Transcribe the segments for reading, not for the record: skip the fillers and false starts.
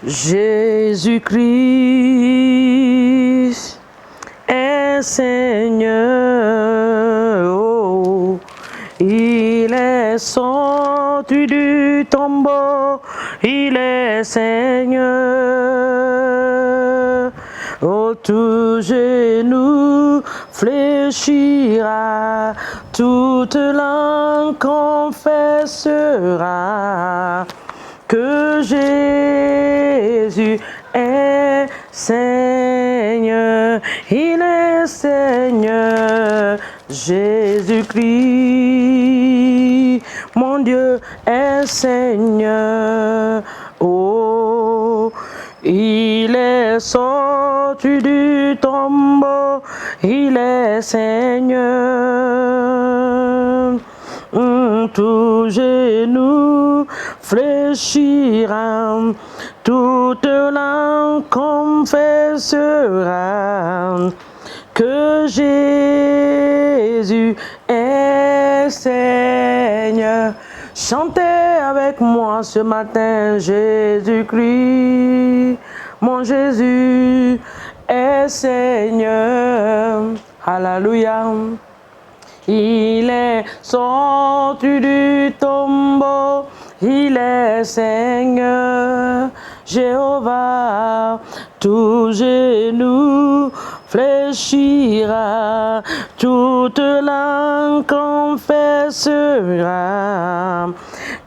Jésus-Christ est Seigneur. Oh, il est sorti du tombeau, il est Seigneur. Oh, tout genou fléchira, toute langue confessera que Jésus est Seigneur, il est Seigneur. Jésus-Christ, mon Dieu, est Seigneur. Oh, il est sorti du tombeau, il est Seigneur. Tout genou fléchira, toute langue confessera que Jésus est Seigneur. Chantez avec moi ce matin, Jésus-Christ, mon Jésus est Seigneur. Alléluia. Il est sorti du tombeau, il est Seigneur, Jéhovah. Tout genou fléchira, toute langue confessera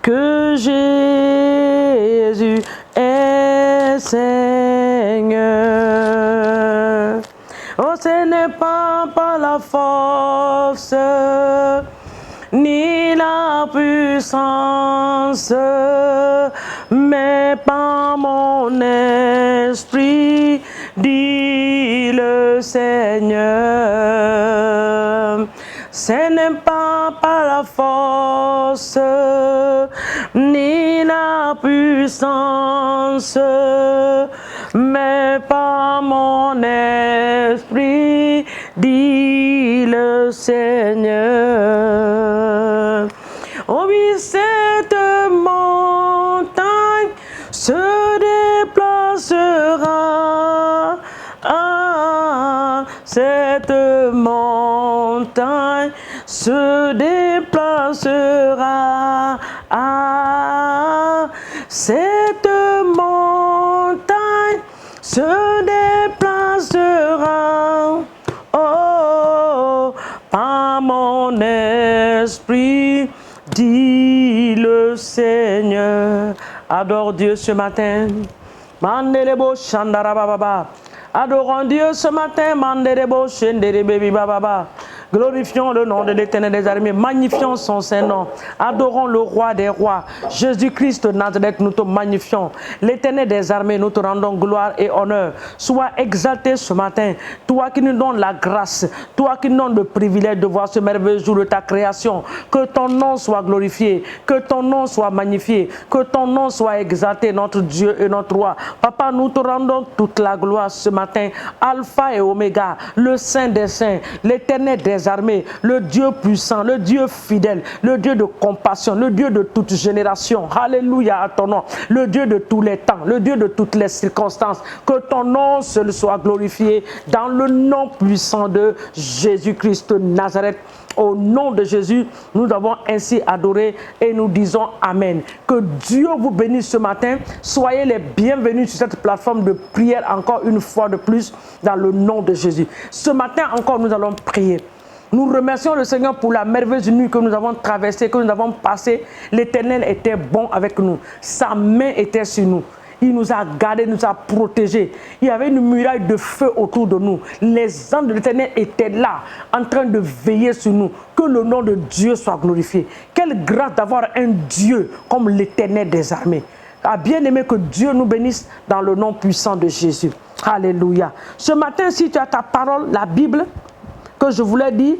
que Jésus est Seigneur. Oh, ce n'est pas par la force ni la puissance, mais par mon esprit, dit le Seigneur. Ce n'est pas par la force ni la puissance, mais par mon esprit, dit le Seigneur. Oh oui, cette montagne se déplacera. Ah, cette montagne se déplacera. Ah, cette montagne se déplacera. Oh, par mon esprit, dit le Seigneur. Adore Dieu ce matin. Mandelebo Shandarababa. Adorons Dieu ce matin. Mandelebo Shenderebebi Bababa. Glorifions le nom de l'Éternel des armées, magnifions son Saint-Nom, adorons le roi des rois, Jésus-Christ de Nazareth, nous te magnifions. L'Éternel des armées, nous te rendons gloire et honneur. Sois exalté ce matin, toi qui nous donnes la grâce, toi qui nous donnes le privilège de voir ce merveilleux jour de ta création. Que ton nom soit glorifié, que ton nom soit magnifié, que ton nom soit exalté, notre Dieu et notre roi. Papa, nous te rendons toute la gloire ce matin, Alpha et Oméga, le Saint des Saints, l'Éternel des armées, le Dieu puissant, le Dieu fidèle, le Dieu de compassion, le Dieu de toute génération. Alléluia à ton nom, le Dieu de tous les temps, le Dieu de toutes les circonstances. Que ton nom seul soit glorifié dans le nom puissant de Jésus-Christ de Nazareth. Au nom de Jésus, nous avons ainsi adoré et nous disons Amen. Que Dieu vous bénisse ce matin. Soyez les bienvenus sur cette plateforme de prière encore une fois de plus dans le nom de Jésus. Ce matin encore, nous allons prier. Nous remercions le Seigneur pour la merveilleuse nuit que nous avons traversée, que nous avons passée. L'Éternel était bon avec nous. Sa main était sur nous. Il nous a gardés, nous a protégés. Il y avait une muraille de feu autour de nous. Les anges de l'Éternel étaient là, en train de veiller sur nous. Que le nom de Dieu soit glorifié. Quelle grâce d'avoir un Dieu comme l'Éternel des armées. Ah, bien aimé, que Dieu nous bénisse dans le nom puissant de Jésus. Alléluia. Ce matin, si tu as ta parole, la Bible, que je voulais dire,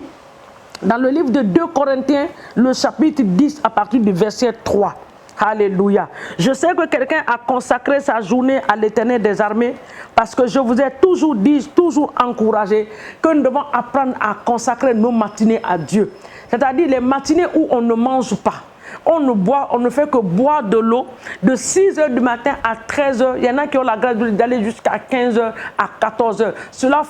dans le livre de 2 Corinthiens, le chapitre 10, à partir du verset 3. Alléluia. Je sais que quelqu'un a consacré sa journée à l'Éternel des armées parce que je vous ai toujours dit, toujours encouragé que nous devons apprendre à consacrer nos matinées à Dieu. C'est-à-dire les matinées où on ne mange pas. On ne fait que boire de l'eau de 6 heures du matin à 13 heures. Il y en a qui ont la grâce d'aller jusqu'à 15 heures, à 14 heures. Cela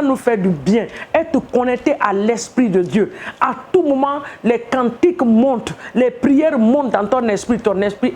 nous fait du bien. Être connecté à l'Esprit de Dieu. À tout moment, les cantiques montent, les prières montent dans ton esprit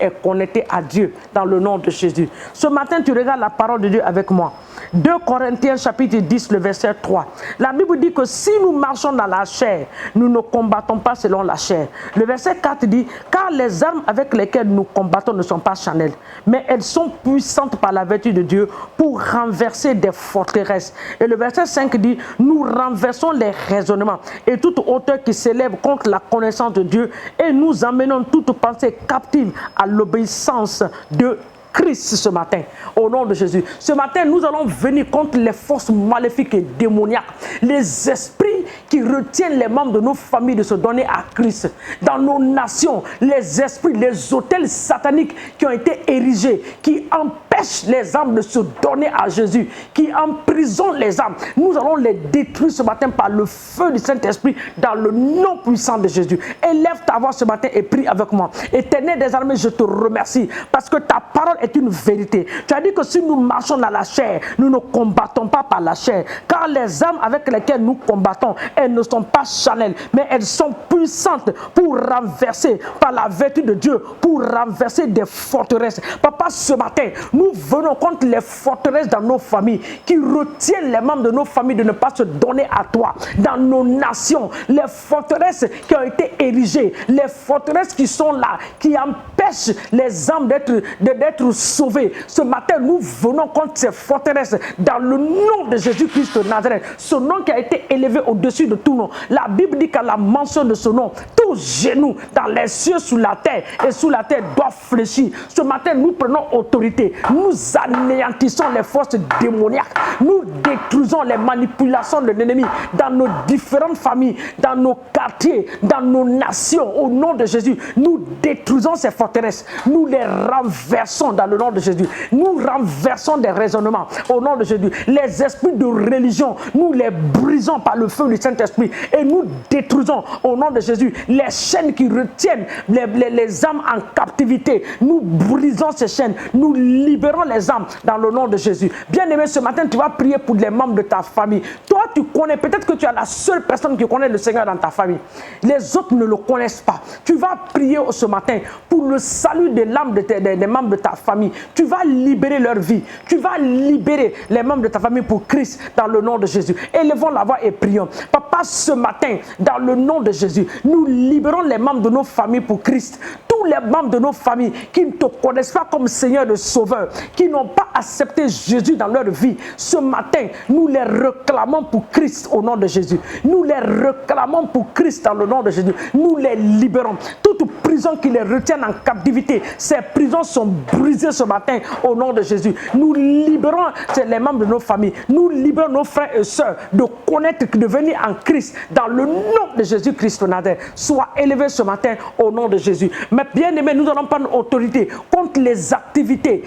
est connecté à Dieu dans le nom de Jésus. Ce matin, tu regardes la parole de Dieu avec moi. 2 Corinthiens chapitre 10, le verset 3. La Bible dit que si nous marchons dans la chair, nous ne combattons pas selon la chair. Le verset 4 dit, car les armes avec lesquelles nous combattons ne sont pas charnelles, mais elles sont puissantes par la vertu de Dieu pour renverser des forteresses. Et le verset 5 dit, nous renversons les raisonnements et toute hauteur qui s'élève contre la connaissance de Dieu et nous emmenons toute pensée captive à l'obéissance de Christ ce matin, au nom de Jésus. Ce matin, nous allons venir contre les forces maléfiques et démoniaques, les esprits qui retiennent les membres de nos familles de se donner à Christ. Dans nos nations, les esprits, les autels sataniques qui ont été érigés, qui empêchent les âmes de se donner à Jésus, qui emprisonnent les âmes. Nous allons les détruire ce matin par le feu du Saint-Esprit dans le nom puissant de Jésus. Élève ta voix ce matin et prie avec moi. Éternel des armées, je te remercie parce que ta parole est une vérité. Tu as dit que si nous marchons dans la chair, nous ne combattons pas par la chair, car les armes avec lesquelles nous combattons, elles ne sont pas charnelles, mais elles sont puissantes pour renverser par la vertu de Dieu, pour renverser des forteresses. Papa, ce matin, nous venons contre les forteresses dans nos familles qui retiennent les membres de nos familles de ne pas se donner à toi. Dans nos nations, les forteresses qui ont été érigées, les forteresses qui sont là, qui empêchent les âmes d'être sauvées. Ce matin, nous venons contre ces forteresses dans le nom de Jésus-Christ de Nazareth. Ce nom qui a été élevé au-dessus de tout nom. La Bible dit qu'à la mention de ce nom, tous genoux dans les cieux, sous la terre et sous la terre doivent fléchir. Ce matin, nous prenons autorité. Nous anéantissons les forces démoniaques. Nous détruisons les manipulations de l'ennemi dans nos différentes familles, dans nos quartiers, dans nos nations. Au nom de Jésus, nous détruisons ces forteresses. Nous les renversons dans le nom de Jésus. Nous renversons des raisonnements au nom de Jésus. Les esprits de religion, nous les brisons par le feu du Saint-Esprit et nous détruisons au nom de Jésus les chaînes qui retiennent les âmes en captivité. Nous brisons ces chaînes. Nous libérons les âmes dans le nom de Jésus. Bien-aimé, ce matin, tu vas prier pour les membres de ta famille. Toi, tu connais, peut-être que tu es la seule personne qui connaît le Seigneur dans ta famille. Les autres ne le connaissent pas. Tu vas prier ce matin pour le salut de l'âme des membres de ta famille. Tu vas libérer leur vie. Tu vas libérer les membres de ta famille pour Christ dans le nom de Jésus. Élevons la voix et prions. Papa, ce matin, dans le nom de Jésus, nous libérons les membres de nos familles pour Christ. Tous les membres de nos familles qui ne te connaissent pas comme Seigneur de Sauveur, qui n'ont pas accepté Jésus dans leur vie, ce matin, nous les réclamons pour Christ au nom de Jésus. Nous les réclamons pour Christ dans le nom de Jésus. Nous les libérons. Toute prison qui les retient en captivité, ces prisons sont brisées ce matin au nom de Jésus. Nous libérons les membres de nos familles. Nous libérons nos frères et sœurs de connaître, de venir en Christ dans le nom de Jésus-Christ de Nazareth. Sois élevé ce matin au nom de Jésus. Mais bien aimé, nous allons prendre autorité contre les activités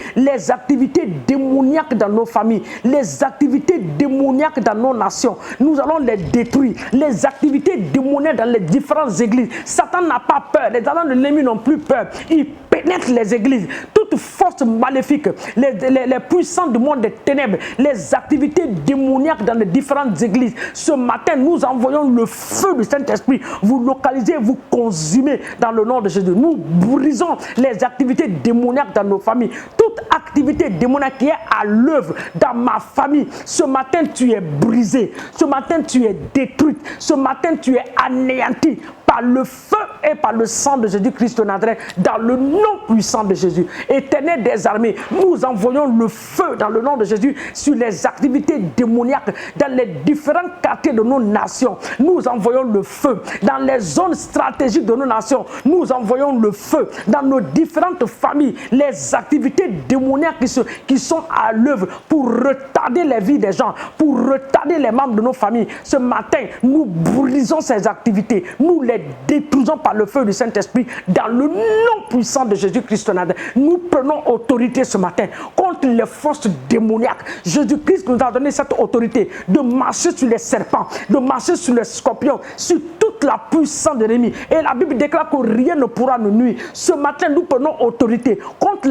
démoniaques dans nos familles, les activités démoniaques dans nos nations. Nous allons les détruire. Les activités démoniaques dans les différentes églises. Satan n'a pas peur. Les agents de l'ennemi n'ont plus peur. Il pénètre les églises. Toute force maléfique, les puissants du monde des ténèbres, les activités démoniaques dans les différentes églises. Ce matin, nous envoyons le feu du Saint-Esprit. Vous localisez, vous consumez dans le nom de Jésus. Nous brisons les activités démoniaques dans nos familles. Toute activité démoniaque qui est à l'œuvre dans ma famille, ce matin, tu es brisé. Ce matin, tu es détruite. Ce matin, tu es anéanti par le feu et par le sang de Jésus-Christ de Nazareth, dans le nom puissant de Jésus. Éternel des armées, nous envoyons le feu dans le nom de Jésus sur les activités démoniaques dans les différents quartiers de nos nations. Nous envoyons le feu dans les zones stratégiques de nos nations. Nous envoyons le feu dans nos différentes familles. Les activités démoniaques qui sont à l'œuvre pour retarder les vies des gens, pour retarder les membres de nos familles. Ce matin, nous brisons ces activités. Nous les détruisons par le feu du Saint-Esprit dans le nom puissant de Jésus-Christ. Nous prenons autorité ce matin contre les forces démoniaques. Jésus-Christ nous a donné cette autorité de marcher sur les serpents, de marcher sur les scorpions, sur toute toute la puissance de l'ennemi. Et la Bible déclare que rien ne pourra nous nuire. Ce matin, nous prenons autorité contre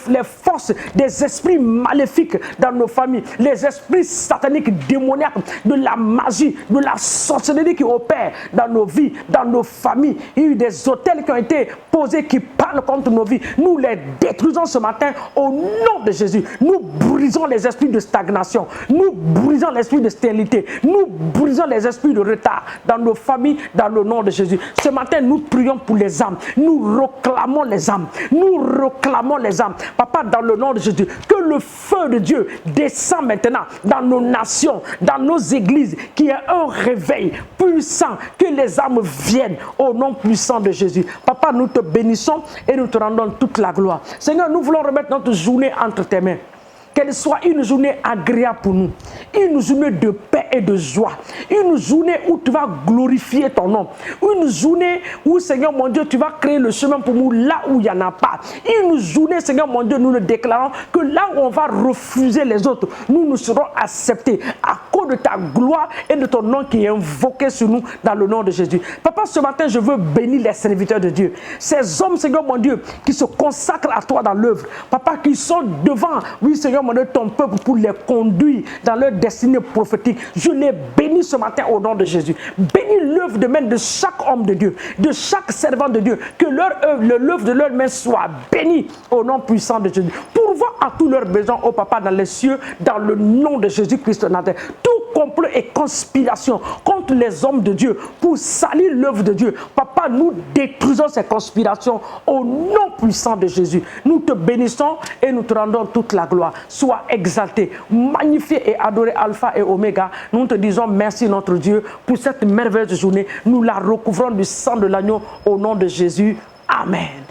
les forces des esprits maléfiques dans nos familles, les esprits sataniques, démoniaques, de la magie, de la sorcellerie qui opèrent dans nos vies, dans nos familles. Il y a eu des hôtels qui ont été posés, qui parlent contre nos vies. Nous les détruisons ce matin au nom de Jésus. Nous brisons les esprits de stagnation. Nous brisons l'esprit de stérilité. Nous brisons les esprits de retard dans nos familles, dans le nom de Jésus. Ce matin, nous prions pour les âmes. Nous réclamons les âmes. Nous réclamons les âmes. Papa, dans le nom de Jésus, que le feu de Dieu descend maintenant dans nos nations, dans nos églises, qu'il y ait un réveil puissant, que les âmes viennent au nom puissant de Jésus. Papa, nous te bénissons et nous te rendons toute la gloire. Seigneur, nous voulons remettre notre journée entre tes mains. Qu'elle soit une journée agréable pour nous, une journée de paix et de joie, une journée où tu vas glorifier ton nom, une journée où, Seigneur mon Dieu, tu vas créer le chemin pour nous là où il n'y en a pas, une journée, Seigneur mon Dieu, nous le déclarons que là où on va refuser les autres, nous serons acceptés à cause de ta gloire et de ton nom qui est invoqué sur nous dans le nom de Jésus. Papa, ce matin, je veux bénir les serviteurs de Dieu, ces hommes, Seigneur mon Dieu, qui se consacrent à toi dans l'œuvre, Papa, qui sont devant, oui, Seigneur mon Dieu, ton peuple pour les conduire dans leur destinée prophétique. Je les bénis ce matin au nom de Jésus. Bénis l'œuvre de main de chaque homme de Dieu, de chaque servant de Dieu, que leur œuvre, l'œuvre de leur main soit bénie au nom puissant de Jésus. Pourvois à tous leurs besoins, au Papa, dans les cieux, dans le nom de Jésus-Christ de Nazareth. Tout complot et conspiration contre les hommes de Dieu pour salir l'œuvre de Dieu. Papa, nous détruisons ces conspirations au nom puissant de Jésus. Nous te bénissons et nous te rendons toute la gloire. Sois exalté, magnifié et adoré Alpha et Oméga. Nous te disons merci notre Dieu pour cette merveilleuse journée. Nous la recouvrons du sang de l'agneau au nom de Jésus. Amen.